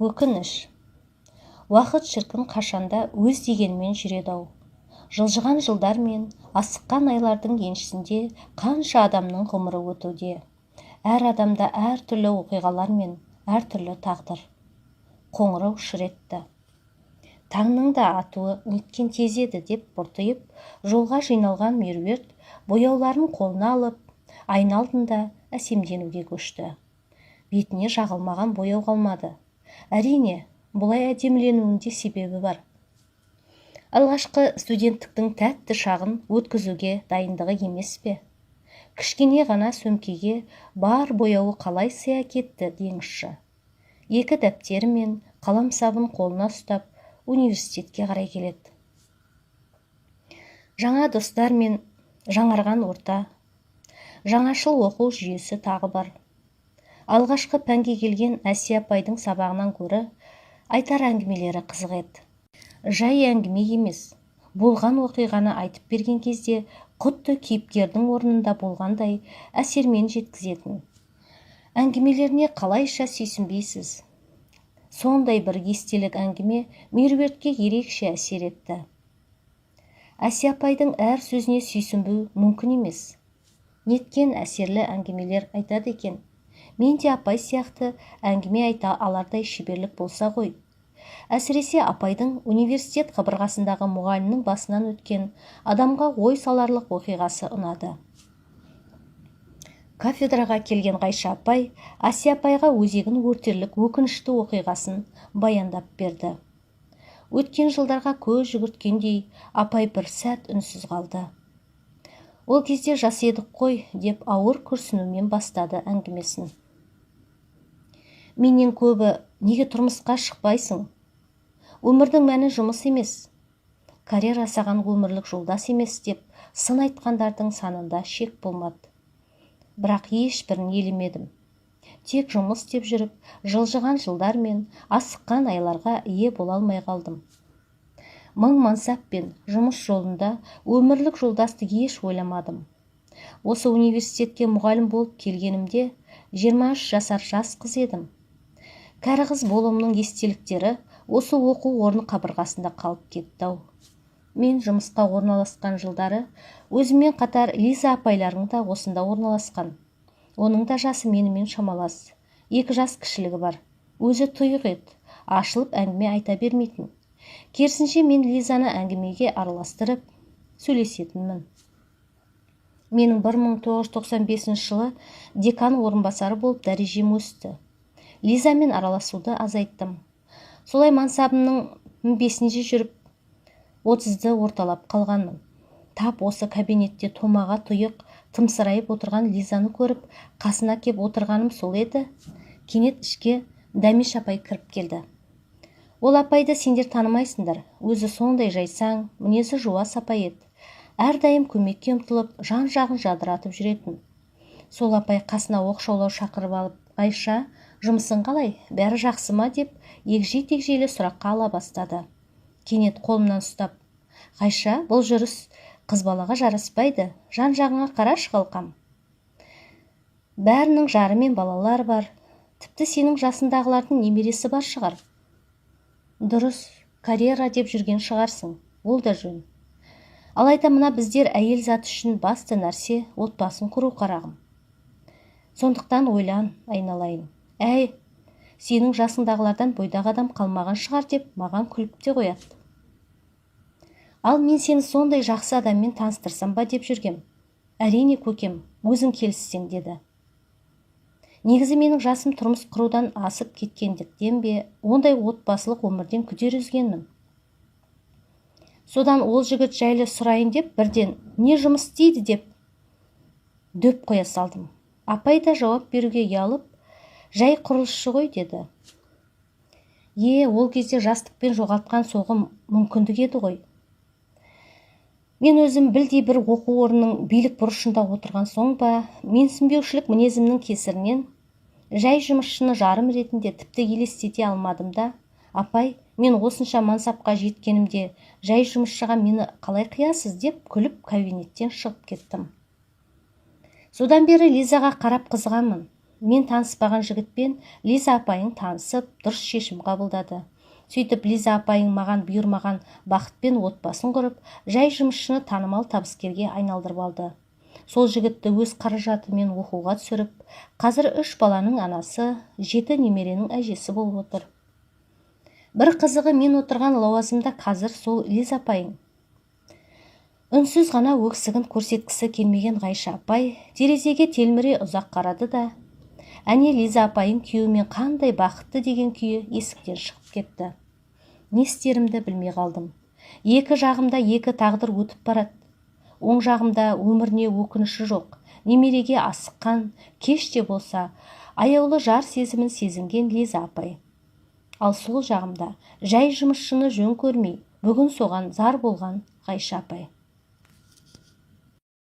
Өкініш. Уақыт шіркін қашанда өз дегенмен жүреді-ау. Жылжыған жылдар мен асыққан айлардың еншісінде қанша адамның ғұмыры өтуде. Әр адамда әр түрлі оқиғалар мен әр түрлі тағдыр. Қоңырау шыр етті. Таңның да атуы неткен тез еді деп бұртиып, жолға жиналған меруерт бояуларын қолына алып, айна алдында әсемденуге көшті. Бетіне жағылмаған бояу қалмады. Әрине, бұлай әдеміленуінде себебі бар. Алғашқы студенттіктің тәтті шағын өткізуге дайындығы емес пе? Кішкене ғана сөмкеге бар бояуы қалай сыя кетті деңізші. Екі дәптері мен қаламсабын қолына ұстап, университетке қарай келеді. Жаңа достар мен жаңарған орта, жаңашыл оқу жүйесі тағы бар. Алғашқы пәнге келген Әсия апайдың сабағынан көрі айтар әңгімелері қызық еді. Жай әңгіме емес, болған оқиғаны айтып берген кезде құтты кейіпкердің орнында болғандай әсермен жеткізетін. Әңгімелеріне қалайша сүйсінбейсіз. Сондай бір естелік әңгіме меруертке ерекше әсер етті. Әсия апайдың әр сөзіне сүйсінбеу мүмкін емес. Неткен әсерлі әңгімелер айтады екен. Мен де апай сияқты әңгіме айта алардай шеберлік болса ғой. Әсіресе апайдың университет қабырғасындағы мұғалімнің басынан өткен адамға ой саларлық оқиғасы ұнады. Кафедраға келген Ғайша апай Әсия апайға өзегін өртерлік өкінішті оқиғасын баяндап берді. Өткен жылдарға көз жүгірткендей апай бір сәт үнсіз қалды. Ол кезде жас едік қой деп ауыр күрсінумен бастады әңгімесін. Менен көбі неге тұрмысқа шықпайсың? Өмірдің мәні жұмыс емес. Карьера саған өмірлік жолдас емес деп сын айтқандардың санында шек болмады. Бірақ ешбірін елемедім. Тек жұмыс істеп жүріп, жылжыған жылдар мен асыққан айларға ие бола алмай қалдым. Мың мансап пен жұмыс жолында өмірлік жолдасты еш ойламадым. Осы университетке мұғалім болып келгенімде 23 жасар жас қыз едім. Кәрі қыз болуымның естеліктері осы оқу орны қабырғасында қалып кетті-ау. Мен жұмысқа орналасқан жылдары өзімен қатар Лиза апайларың да осында орналасқан. Оның да жасы менімен шамалас. 2 жас кішілігі бар. Өзі тұйық еді, ашылып әңгіме айта бермейтін. Керісінше мен Лизаны әңгімеге араластырып сөйлесетінмін. Менің 1995 жылы декан орынбасары болып дәрежем өсті. Лизамен араласуды азайттым. Солай мансабымның 5-ші жүріп 30-ды орталап қалғанмын. Тап осы кабинетте томаға тұйық тымсырайып отырған Лизаны көріп, қасына кеп отырғаным сол еді. Кенет ішке Дәмеш апай кіріп келді. Ол апайды сендер танымайсыңдар. Өзі сондай жайсаң, мінезі жуас апай еді. Әрдайым көмекке ұмтылып, жан-жағын жадыратып жүретін. Сол апай қасына оқшаулау шақырып алып, Айша, жұмысың қалай? Бәрі жақсы ма деп егжей-тегжейлі сұраққа ала бастады. Кенет қолымнан ұстап, Ғайша, бұл жүріс қыз балаға жараспайды, жан-жағыңа қарашы қалқам. Бәрінің жары мен балалар бар, тіпті сенің жасындағылардың немересі бар шығар. Дұрыс, карьера деп жүрген шығарсың, ол да жөн. Алайда мына біздер әйел заты үшін басты нәрсе отбасын құру қарағым. Сондықтан ойлан, айналайын. Әй, сенің жасыңдағылардан бойдағы адам қалмаған шығар деп маған күліп те қояды. Ал мен сені сондай жақсы адаммен таныстырсам ба деп жүргем. Әрине көкем, өзің келіссең деді. Негізі менің жасым тұрмыс құрудан асып кеткендіктен бе, ондай отбасылық өмірден күдер үзгенмін. Содан ол жігіт жайлы сұрайын деп бірден не жұмыс істейді деп дөп қоя салдым. Апай да жауап беруге ұялып, жай құрылысшы ғой деді. Ол кезде жастықпен жоғалтқан соғым мүмкіндік еді ғой. Мен өзім білдей бір оқу орнының билік бұрышында отырған соң ба, менсінбеушілік мінезімнің кесірінен жай жұмысшыны жарым ретінде тіпті елестете алмадым да, апай, мен осынша мансапқа жеткенімде жай жұмысшыға мені қалай қиясыз деп күліп кабинеттен шығып кеттім. Содан бері Лизаға қарап қызғанмын. мен таныспаған жігітпен Лиза апайың танысып, дұрыс шешім қабылдады. Сөйтіп Лиза апайың маған бұйырмаған бақытпен отбасын құрып, жай жұмысшыны танымал табыскерге айналдырып алды. Сол жігітті өз қаражатымен оқуға түсіріп, қазір 3 баланың анасы, 7 немеренің әжесі болып отыр. Бір қызығы, мен отырған лауазымда қазір сол Лиза апайың. Үнсіз ғана өксігін көрсеткісі келмеген Ғайша апай терезеге телміре ұзақ қарады да, әне Лиза апайың күйеуімен қандай бақытты деген күйі есіктен шығып кетті. Не істерімді білмей қалдым. Екі жағымда екі тағдыр өтіп барады. Оң жағымда өміріне өкініші жоқ, немереге асыққан, кеш те болса, аяулы жар сезімін сезінген Лиза апай. Ал сол жағымда жай жұмысшыны жөн көрмей, бүгін соған зар болған Ғайша апай.